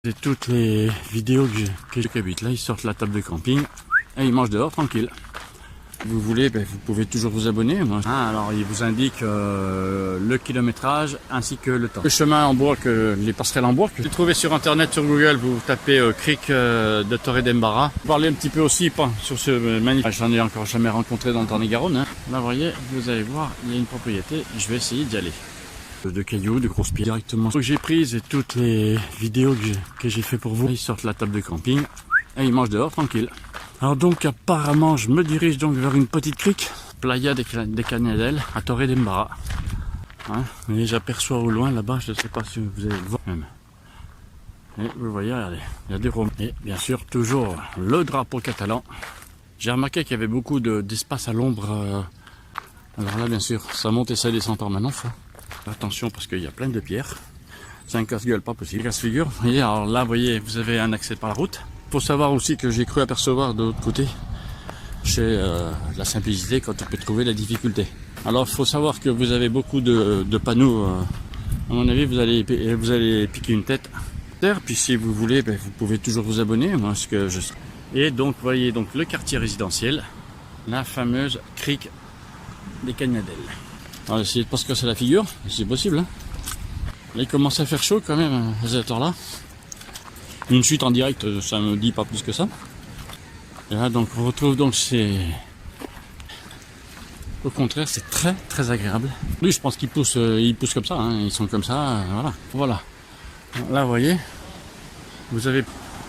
Et toutes les vidéos que j'habite là, ils sortent la table de camping et ils mangent dehors tranquille. Si vous voulez, vous pouvez toujours vous abonner. Alors il vous indique le kilométrage ainsi que le temps. Le chemin en bois, les passerelles en bois que vous trouvez sur internet, sur Google, vous tapez Crique de Torre d'Embarras. Vous parlez un petit peu aussi sur ce magnifique. J'en ai encore jamais rencontré dans le Tarn-et-Garonne. Là vous voyez, vous allez voir, il y a une propriété, je vais essayer d'y aller. De cailloux, de grosses pierres directement que j'ai prises et toutes les vidéos que j'ai fait pour vous, ils sortent la table de camping et ils mangent dehors tranquille. Alors donc apparemment je me dirige donc vers une petite crique, Playa des Cañadelles à Torre d'Embarras. Et j'aperçois au loin là-bas, je ne sais pas si vous allez le voir même. Et vous voyez, regardez, il y a des roms. Et bien sûr toujours le drapeau catalan. J'ai remarqué qu'il y avait beaucoup d'espace à l'ombre. Alors là bien sûr ça monte et ça descend en permanence. Attention parce qu'il y a plein de pierres. C'est un casse-gueule pas possible. Casse-figure. Vous voyez, alors là, vous voyez, vous avez un accès par la route. Il faut savoir aussi que j'ai cru apercevoir de l'autre côté, chez la simplicité, quand on peut trouver la difficulté. Alors, il faut savoir que vous avez beaucoup de panneaux. À mon avis, vous allez piquer une tête. Puis si vous voulez, vous pouvez toujours vous abonner. Et donc, vous voyez donc le quartier résidentiel, la fameuse crique des Cañadelles. Alors, essayez de pas se casser la figure, c'est possible. Là, il commence à faire chaud quand même à cette heure-là. Une chute en direct, ça me dit pas plus que ça. Et là, donc, on retrouve donc au contraire, c'est très très agréable. Lui, je pense qu'ils poussent comme ça, ils sont comme ça, voilà. Là, vous voyez, vous avez.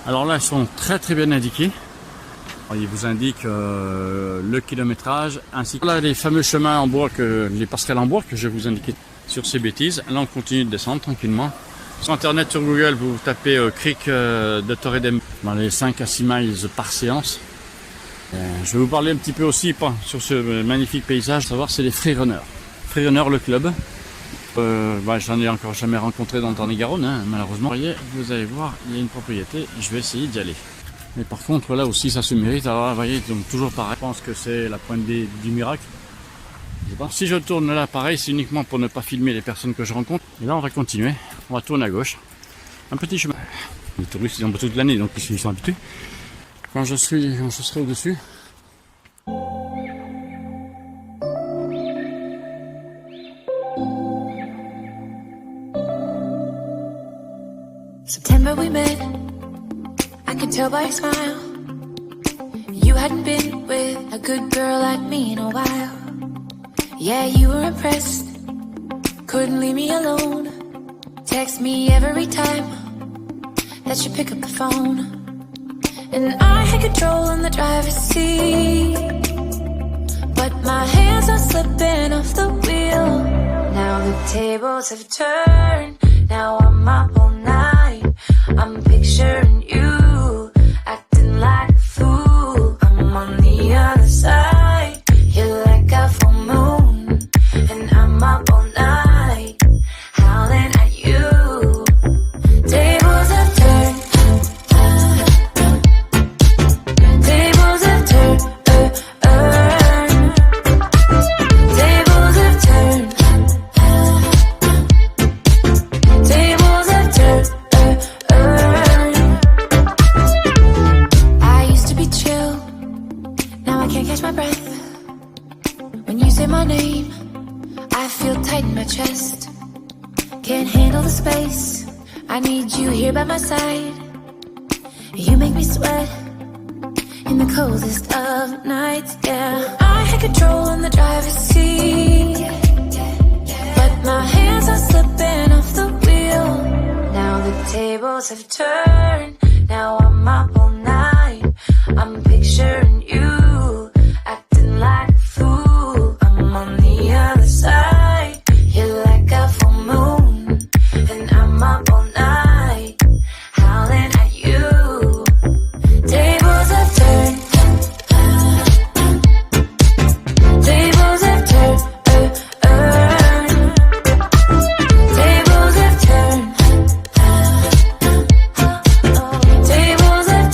Alors là, ils sont très très bien indiqués. Il vous indique le kilométrage ainsi que là, les fameux chemins en bois, les passerelles en bois que je vous indiquais sur ces bêtises. Là on continue de descendre tranquillement. Sur internet, sur Google, vous tapez Crique de Torre d'Embarras dans les 5 à 6 miles par séance. Je vais vous parler un petit peu aussi sur ce magnifique paysage, savoir c'est les Freerunners. Freerunners, le club. J'en ai encore jamais rencontré dans le Tarn-et-Garonne, malheureusement. Vous allez voir, il y a une propriété, je vais essayer d'y aller. Mais par contre, là aussi, ça se mérite. Alors, vous voyez, donc toujours pareil. Je pense que c'est la pointe du miracle. Si je tourne là, pareil, c'est uniquement pour ne pas filmer les personnes que je rencontre. Et là, on va continuer. On va tourner à gauche. Un petit chemin. Les touristes, ils ont toute l'année, donc ils sont habitués. Quand je serai au-dessus. September we met. I could tell by your smile you hadn't been with a good girl like me in a while. Yeah, you were impressed, couldn't leave me alone. Text me every time that you pick up the phone. And I had control in the driver's seat, but my hands are slipping off the wheel. Now the tables have turned, now I'm up all night. I'm picturing you acting like a fool. I'm on the other side, you're like a full moon, and I'm up all night, howling at you. Tables have turned, tables have turned, tables have turned, tables have turned. I used to be chill, now I can't catch my breath. When you say my name, I feel tight in my chest. Can't handle the space, I need you here by my side. You make me sweat in the coldest of nights, yeah. I had control in the driver's seat, but my hands are slipping off the wheel. Now the tables have turned, now I'm up all night. I'm picturing you acting like a fool. I'm on the other side, you're like a full moon, and I'm up all night, howling at you. Tables have turned, tables have turned, tables have turned, tables have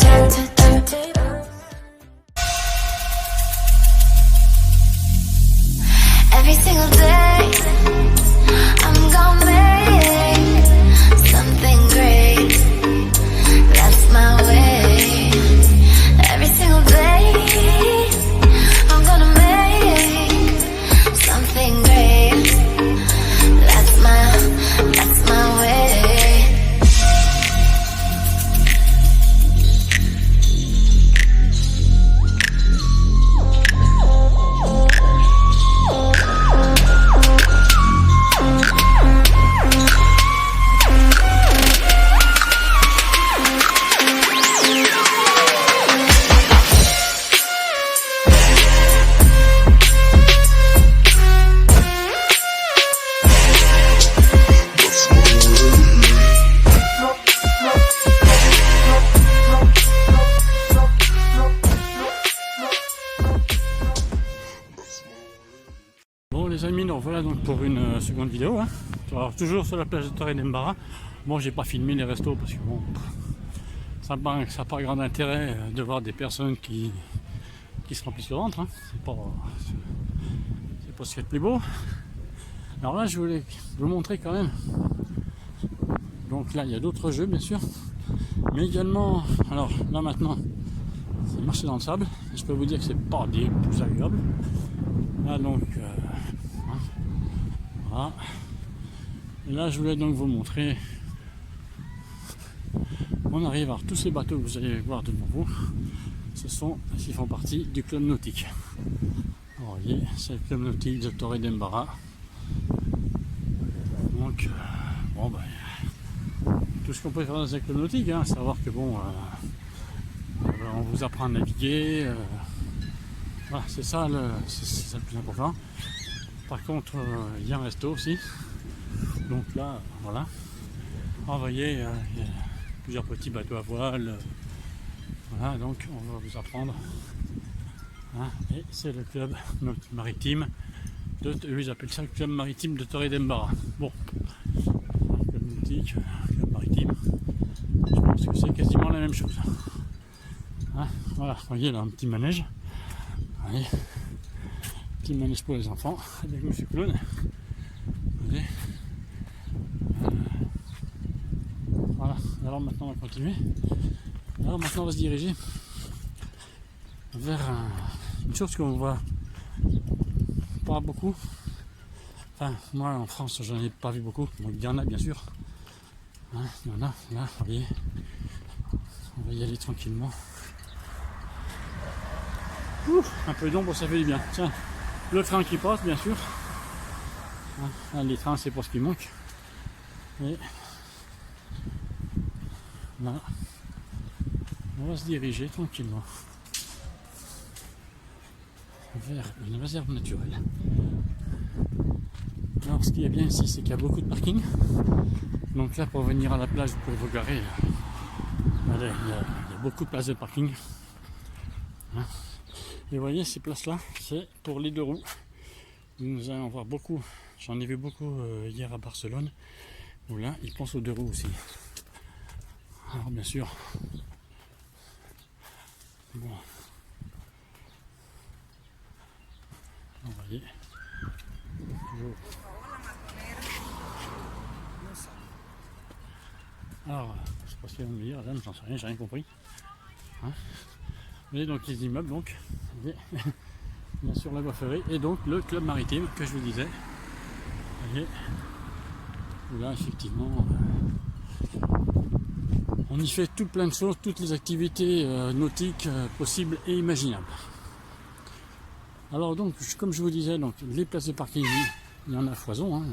seconde vidéo. Hein. Alors, toujours sur la plage de Torre d'Embara. Bon, j'ai pas filmé les restos parce que bon, ça n'a pas grand intérêt de voir des personnes qui se remplissent le ventre. Hein. C'est pas ce qu'il y a de plus beau. Alors là, je voulais vous montrer quand même. Donc là, il y a d'autres jeux, bien sûr. Mais également, alors là maintenant, c'est marcher dans le sable. Je peux vous dire que c'est pas des plus agréables. Là donc, voilà. Et là, je voulais donc vous montrer. On arrive à voir tous ces bateaux que vous allez voir devant vous. Ils font partie du club nautique. Alors, vous voyez, c'est le club nautique de Torre d'Embara. Donc, bon, ben, tout ce qu'on peut faire dans un club nautique, hein, savoir que bon, on vous apprend à naviguer. Voilà, c'est ça le plus important. Par contre, il y a un resto aussi. Donc là, voilà. Alors, vous voyez, il y a plusieurs petits bateaux à voile. Voilà, donc on va vous apprendre. Hein, et c'est le club maritime ils appellent ça le club maritime de Torre d'Embara. Bon, club nautique, club maritime, je pense que c'est quasiment la même chose. Hein, voilà, vous voyez là un petit manège. Voyez, petit manège pour les enfants avec Monsieur Clown. Voyez. Voilà, alors maintenant on va continuer. Alors maintenant on va se diriger vers une chose qu'on voit pas beaucoup. Enfin, moi en France j'en ai pas vu beaucoup. Donc il y en a bien sûr. Hein, il y en a, là, vous voyez. On va y aller tranquillement. Ouf, un peu d'ombre, ça fait du bien. Tiens, le train qui passe bien sûr. Hein, là, les trains c'est pour ce qui manque. Et là, on va se diriger tranquillement vers une réserve naturelle. Alors ce qui est bien ici, c'est qu'il y a beaucoup de parking. Donc là, pour venir à la plage, vous pouvez vous garer. Il y a beaucoup de places de parking. Hein. Et vous voyez, ces places-là, c'est pour les deux roues. Nous allons voir beaucoup, j'en ai vu beaucoup hier à Barcelone, où là, ils pensent aux deux roues aussi. Alors bien sûr, bon, vous voyez, toujours. Alors, je sais pas ce qu'ils vont me dire, j'en sais rien, j'ai rien compris. Hein, vous voyez donc les immeubles, donc, bien sûr la voie ferrée, et donc le club maritime que je vous disais. Vous voyez, où là effectivement, on y fait tout plein de choses, toutes les activités nautiques possibles et imaginables. Alors donc, comme je vous disais, donc les places de parking, il y en a à foison, hein,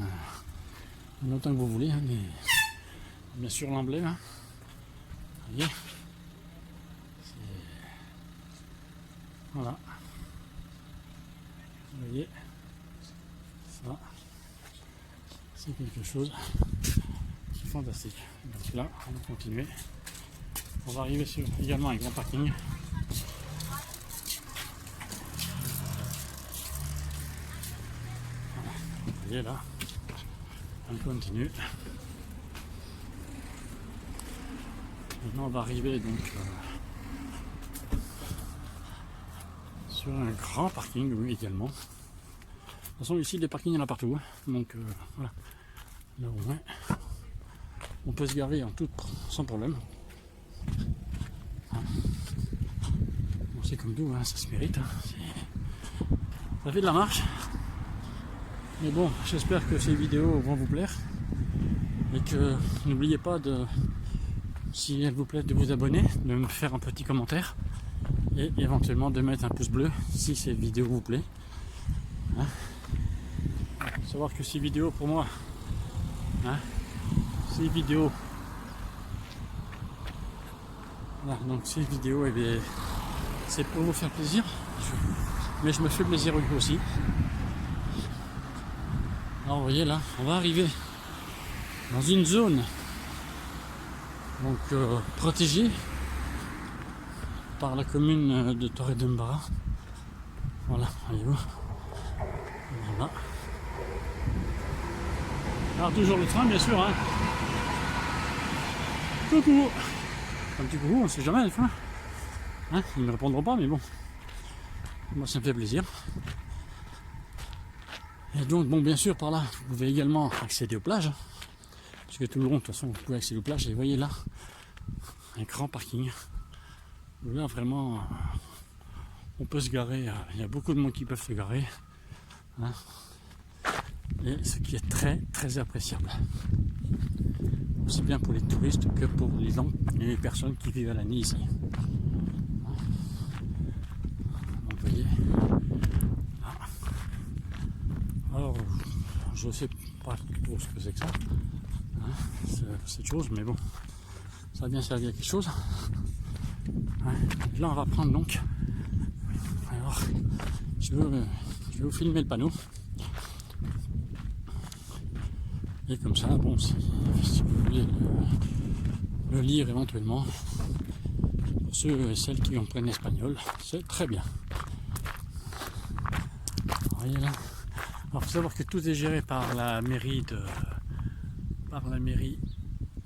autant que vous voulez, hein, bien sûr l'emblème. Hein. Vous voyez, voilà. Vous voyez, ça, c'est quelque chose qui est fantastique. Donc là, on va continuer. On va arriver sur également un grand parking. Voilà. Vous voyez là, on continue. Maintenant, on va arriver donc sur un grand parking, oui, également. De toute façon, ici, les parkings, il y en a partout. Hein. Donc, voilà. Là, au moins, on peut se garer sans problème. Hein. Bon, c'est comme tout, hein, ça se mérite. Hein. Ça fait de la marche. Mais bon, j'espère que ces vidéos vont vous plaire. Et que n'oubliez pas de, si elles vous plaisent, de vous abonner, de me faire un petit commentaire. Et éventuellement de mettre un pouce bleu si cette vidéo vous plaît. Hein, faut savoir que ces vidéos pour moi, hein, ces vidéos, voilà, donc ces vidéos, eh bien, c'est pour vous faire plaisir, mais je me fais plaisir aussi. Alors vous voyez là, on va arriver dans une zone donc protégée par la commune de Torre d'Embara. Voilà, voyez-vous. Voilà. Alors toujours le train bien sûr hein. Coucou. Un petit coucou, on sait jamais des fois. Hein, ils ne me répondront pas mais bon. Moi ça me fait plaisir. Et donc bon bien sûr par là vous pouvez également accéder aux plages. Parce que tout le long de toute façon vous pouvez accéder aux plages et vous voyez là un grand parking. Où là vraiment on peut se garer, il y a beaucoup de monde qui peuvent se garer. Hein, et ce qui est très très appréciable. Aussi bien pour les touristes que pour les gens et les personnes qui vivent à l'année ici. Donc, vous voyez. Alors, je ne sais pas trop ce que c'est que ça, hein, cette chose, mais bon, ça va bien servir à quelque chose. Ouais. Là, on va prendre donc. Alors, je vais vous filmer le panneau. Et comme ça, bon, si vous voulez le lire éventuellement, pour ceux et celles qui comprennent l'espagnol, c'est très bien. Vous voyez là. Alors, il faut savoir que tout est géré par la mairie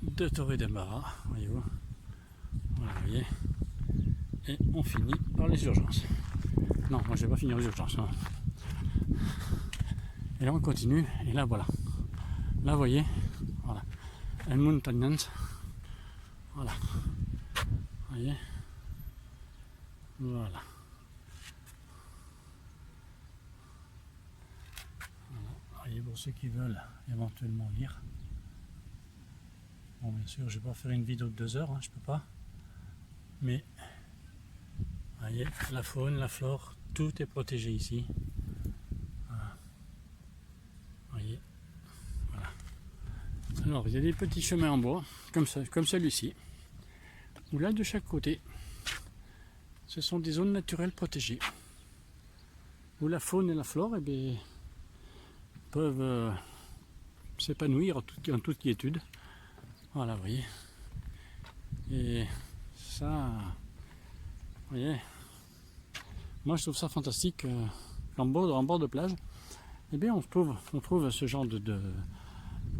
de Torredembarra, voyez-vous. Voilà, vous voyez. Et on finit par les urgences. Non, moi je vais pas finir les urgences. Non. Et là on continue, et là voilà. Là vous voyez, voilà. El Montañas. Voilà. Vous voyez. Voilà. Vous voyez, pour ceux qui veulent éventuellement lire. Bon, bien sûr, je vais pas faire une vidéo de 2 heures, hein, je peux pas. Mais, vous voyez, la faune, la flore, tout est protégé ici. Voilà. Vous voyez. Voilà. Alors, il y a des petits chemins en bois, comme ça, comme celui-ci. Où là, de chaque côté, ce sont des zones naturelles protégées. Où la faune et la flore, eh bien, peuvent s'épanouir en toute quiétude. Voilà, vous voyez. Et ça, vous voyez, moi je trouve ça fantastique en bord de plage, eh bien on trouve ce genre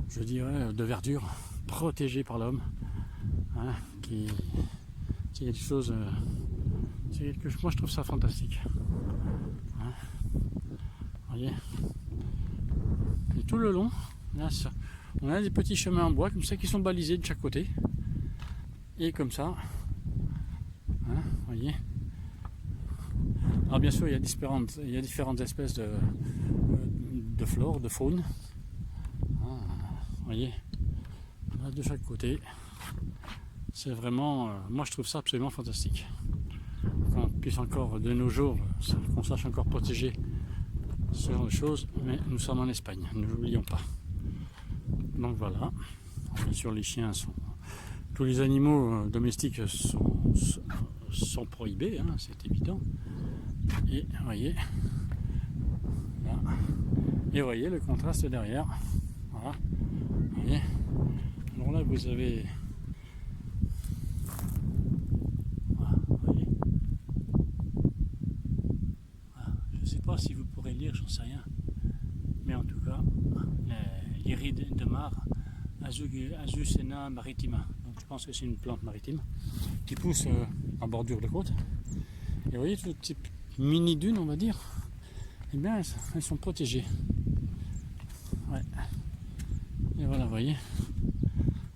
je dirais, de verdure protégée par l'homme, hein, c'est quelque chose, moi je trouve ça fantastique. Hein, vous voyez. Et tout le long, là, on a des petits chemins en bois comme ça qui sont balisés de chaque côté. Et comme ça, hein, voyez. Alors bien sûr, il y a différentes espèces de flore, de faune. Hein, voyez, là, de chaque côté. C'est vraiment, moi je trouve ça absolument fantastique. Qu'on puisse encore de nos jours, qu'on sache encore protéger ce genre de choses, mais nous sommes en Espagne, ne l'oublions pas. Donc voilà, bien sûr les chiens sont... Tous les animaux domestiques sont prohibés, hein, c'est évident. Et vous voyez, là, et voyez le contraste derrière. Voilà, vous voyez. Alors là vous avez, voilà, vous voyez. Voilà. Je ne sais pas si vous pourrez lire, j'en sais rien. Mais en tout cas, l'Iride de mar, Azucena maritima. Je pense que c'est une plante maritime qui pousse en bordure de côte. Et vous voyez, toutes ces mini-dunes, on va dire, eh bien, elles sont protégées. Ouais. Et voilà, vous voyez.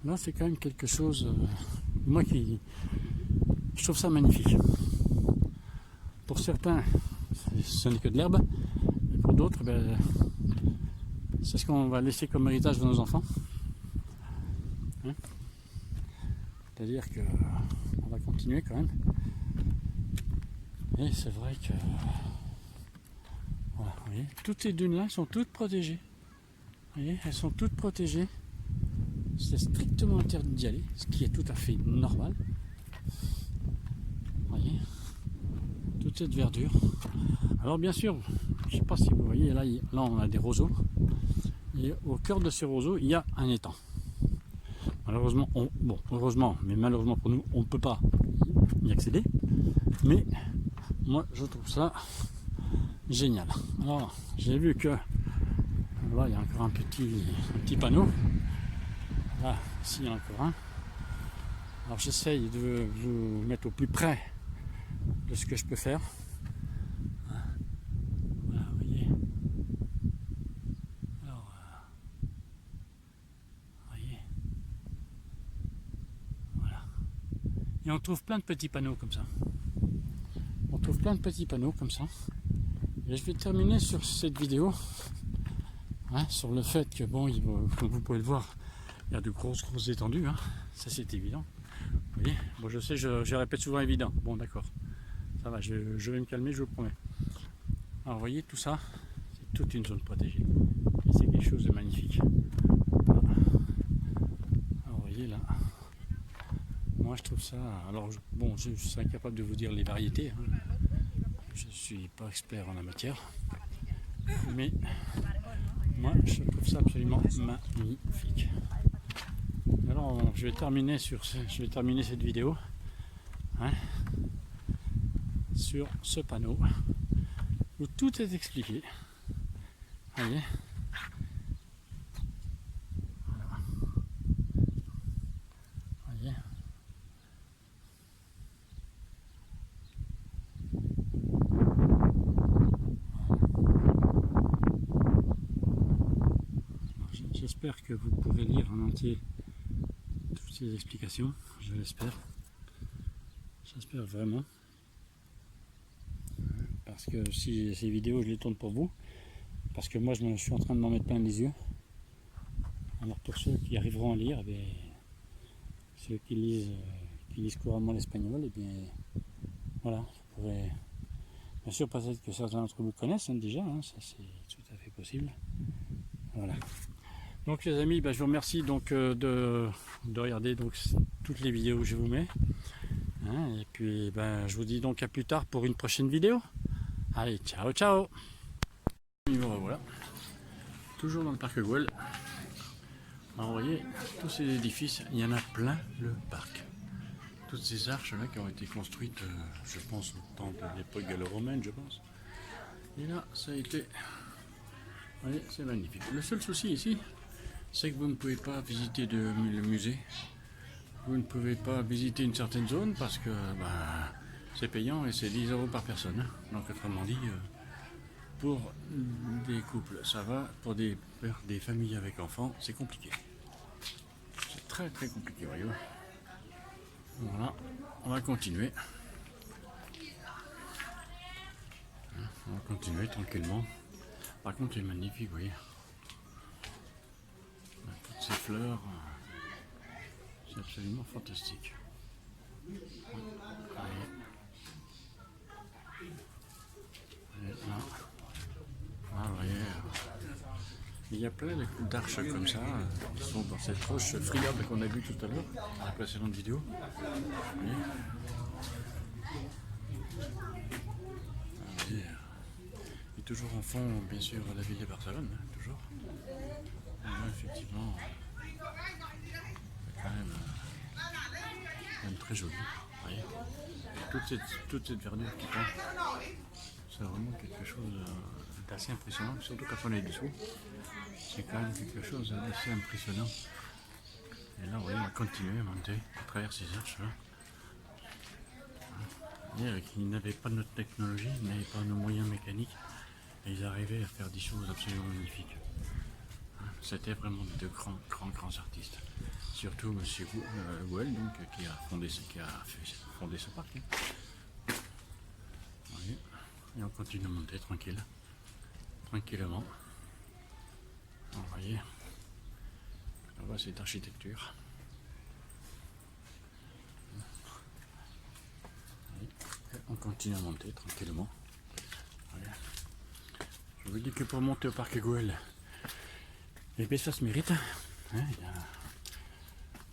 Là, c'est quand même quelque chose, je trouve ça magnifique. Pour certains, ce n'est que de l'herbe. Et pour d'autres, ben, c'est ce qu'on va laisser comme héritage de nos enfants. Hein? C'est-à-dire que on va continuer quand même. Et c'est vrai que voilà, vous voyez, toutes ces dunes là sont toutes protégées. Vous voyez, elles sont toutes protégées. C'est strictement interdit d'y aller, ce qui est tout à fait normal. Vous voyez, toute cette verdure. Alors bien sûr, je ne sais pas si vous voyez, là on a des roseaux. Et au cœur de ces roseaux, il y a un étang. Malheureusement, heureusement, mais malheureusement pour nous, on ne peut pas y accéder. Mais moi, je trouve ça génial. Alors, j'ai vu que Là, il y a encore un petit panneau. Là, ici, il y en a encore un. Alors, j'essaye de vous mettre au plus près de ce que je peux faire. Voilà, vous voyez. Alors, voyez. Voilà. Et on trouve plein de petits panneaux comme ça. On trouve plein de petits panneaux comme ça. Et je vais terminer sur cette vidéo. Sur le fait que, bon, comme vous pouvez le voir, il y a de grosses étendues. Ça, c'est évident. Vous voyez, bon, je sais, je répète souvent évident. Bon, d'accord. Ça va, je vais me calmer, je vous le promets. Alors, vous voyez, tout ça, c'est toute une zone protégée. Et c'est quelque chose de magnifique. Voilà. Alors, vous voyez, là, moi, je trouve ça... Alors, bon, je suis incapable de vous dire les variétés. Je ne suis pas expert en la matière. Mais moi, je trouve ça absolument magnifique. Alors, je vais terminer cette vidéo sur ce panneau où tout est expliqué. Voyez. Voilà. Voyez. J'espère que vous pourrez lire en entier toutes ces explications, je l'espère. J'espère vraiment. Parce que si ces vidéos, je les tourne pour vous. Parce que moi, je suis en train de m'en mettre plein les yeux. Alors pour ceux qui arriveront à lire, eh bien, ceux qui lisent couramment l'espagnol, eh bien, voilà, vous pourrez... Bien sûr, peut-être que certains d'entre vous connaissent déjà, ça c'est tout à fait possible. Voilà. Donc les amis, je vous remercie donc de regarder donc toutes les vidéos que je vous mets. Et puis je vous dis donc à plus tard pour une prochaine vidéo. Allez, ciao ciao. Me revoilà, toujours dans le parc Güell. Alors vous voyez, tous ces édifices, il y en a plein le parc. Toutes ces arches là qui ont été construites, je pense au temps de l'époque gallo-romaine, je pense. Et là, ça a été... Vous voyez, c'est magnifique. Le seul souci ici, c'est que vous ne pouvez pas visiter le musée. Vous ne pouvez pas visiter une certaine zone parce que c'est payant et c'est 10 € par personne. Donc autrement dit, pour des couples ça va, pour des familles avec enfants c'est compliqué. C'est très très compliqué, voyez. Voilà, on va continuer. On va continuer tranquillement. Par contre c'est magnifique, vous voyez. Toutes ces fleurs, c'est absolument fantastique. Vous voyez, il y a plein d'arches comme ça qui sont dans cette roche friable qu'on a vue tout à l'heure dans la précédente vidéo. Vous voyez. Et toujours en fond, bien sûr, la ville de Barcelone, toujours. Et là, effectivement, c'est quand même très joli. Vous voyez. Toute cette verdure qui tombe, c'est vraiment quelque chose d'assez impressionnant, surtout quand on est dessous. C'est quand même quelque chose d'assez impressionnant. Et là, vous voyez, on va continuer à monter à travers ces arches là. Ils n'avaient pas notre technologie, ils n'avaient pas nos moyens mécaniques, et ils arrivaient à faire des choses absolument magnifiques. C'était vraiment de grands artistes. Surtout M. Güell, donc, qui a fondé ce parc. Voyez. Et on continue à monter tranquillement. Vous voyez, on voit cette architecture. Et on continue à monter tranquillement. Voyez. Je vous dis que pour monter au parc Güell, eh bien ça se mérite.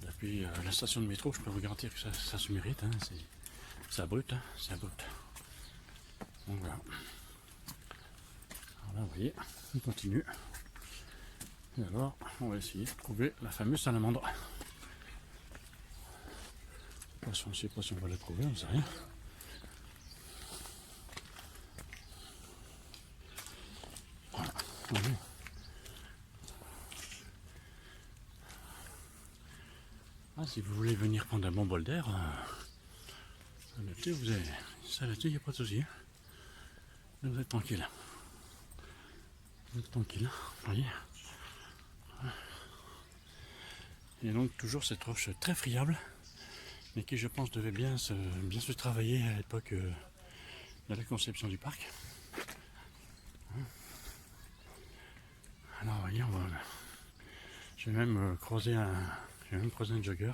Depuis la station de métro, je peux vous garantir que ça se mérite. C'est abrupt, c'est abrupt. Donc voilà. Alors là, vous voyez, on continue. Et alors, on va essayer de trouver la fameuse salamandre. Je ne sais pas si on va la trouver, on ne sait rien. Voilà, Ah, si vous voulez venir prendre un bon bol d'air, ça là-dessus, il n'y a pas de souci. Là, vous êtes tranquille. Vous êtes tranquille, voyez. Et donc toujours cette roche très friable, mais qui je pense devait bien se travailler à l'époque de la conception du parc. Alors voyez, j'ai même croisé un jogger.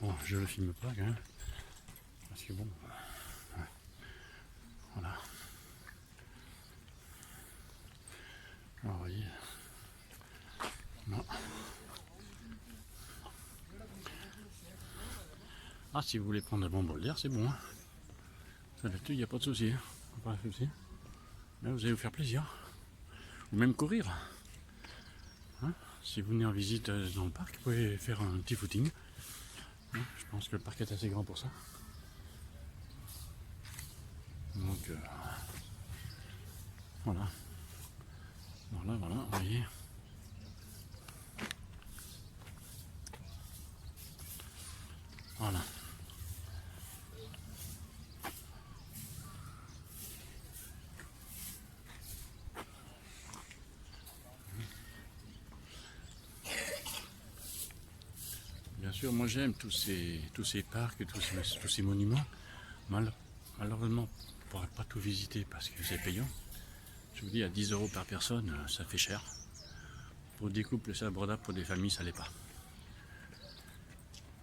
Bon, je le filme pas quand même, parce que bon, voilà. Alors vous voyez, non. Ah, si vous voulez prendre un bon bol d'air, c'est bon. Hein. Ça là-dessus, il n'y a pas de souci. Hein. Pas de souci. Là, vous allez vous faire plaisir. Ou même courir. Hein. Si vous venez en visite dans le parc, vous pouvez faire un petit footing. Hein. Je pense que le parc est assez grand pour ça. Donc, voilà. Voilà, vous voyez. Voilà. Bien sûr, moi j'aime tous ces parcs, tous ces monuments. Malheureusement, on ne pourra pas tout visiter parce que c'est payant. Je vous dis, à 10 € par personne, ça fait cher. Pour des couples, c'est abordable, pour des familles, ça l'est pas.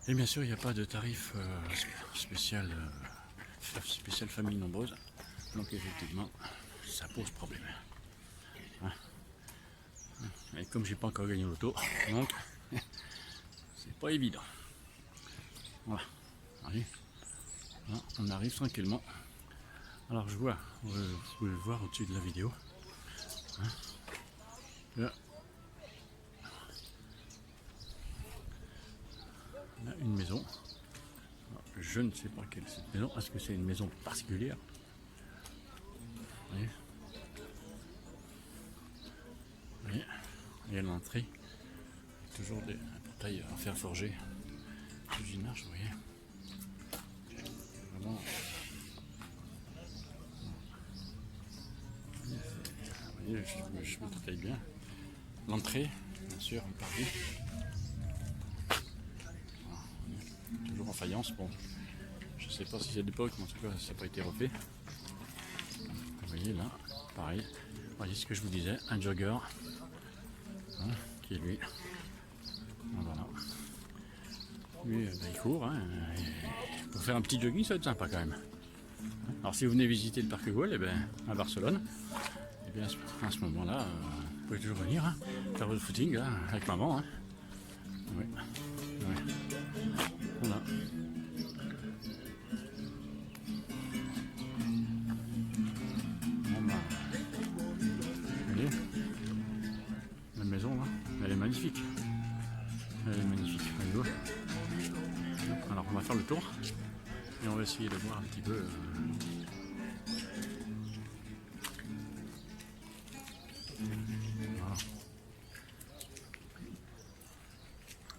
Et bien sûr, il n'y a pas de tarif spécial famille nombreuse. Donc effectivement, ça pose problème. Hein. Et comme j'ai pas encore gagné l'auto, donc c'est pas évident. Voilà. Allez. Là, on arrive tranquillement. Alors je vois, vous pouvez le voir au-dessus de la vidéo. Hein. Là, on a une maison. Alors, je ne sais pas quelle est cette maison. Est-ce que c'est une maison particulière? Vous voyez. Et à l'entrée, toujours un portail en fer forgé. Sous une marche, vous voyez. Vraiment. Vous voyez, je me détaille bien. L'entrée, bien sûr, une partie. Toujours en faïence. Bon, je ne sais pas si c'est d'époque, mais en tout cas, ça n'a pas été refait. Vous voyez là, pareil. Vous voyez ce que je vous disais, un jogger. Hein, qui est lui. Voilà. Lui, il court. Hein, pour faire un petit jogging, ça va être sympa quand même. Alors si vous venez visiter le parc Güell, à Barcelone, et bien à ce moment-là, vous pouvez toujours venir hein, faire votre footing là, avec maman. Hein. Oui. Oui. Voilà. Bon, bah, vous voyez, la maison là, elle est magnifique. Elle est magnifique. Voyez-vous. Alors on va faire le tour et on va essayer de voir un petit peu. Voilà.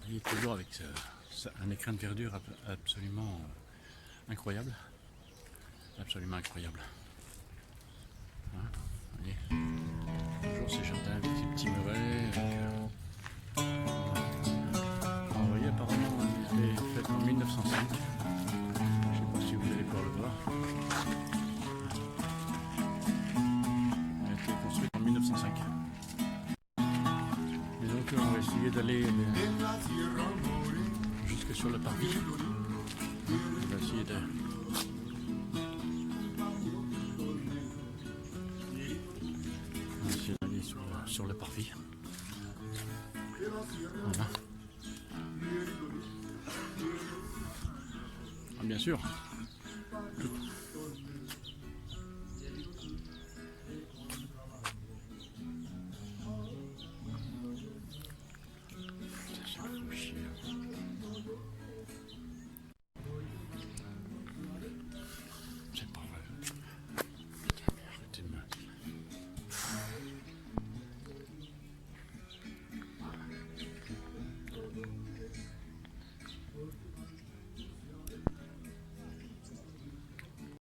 Il est toujours avec un écran de verdure absolument incroyable. Absolument incroyable. Hein, vous voyez. Toujours ces jardins avec ces petits murets. Alors, vous voyez, apparemment, il a été fait en 1905. Je ne sais pas si vous allez pouvoir le voir. Il a été construit en 1905. Et donc, on va essayer d'aller jusque sur le parvis. On va essayer d'aller sur le parvis. Voilà. Ah, bien sûr,